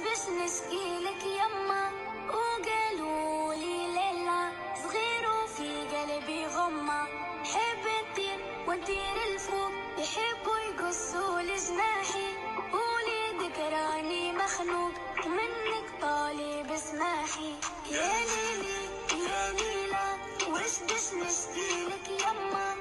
بس نسقيلك يما، وقالولي ليلى صغير وفي قلبي غمة، حب نطير ونطير الفوق، يحبوا يقصوا جناحي، قولي ذكراني مخنوق منك طالب اسماحي. يا ليلي يا ليلى وش بس نسقيلك يما،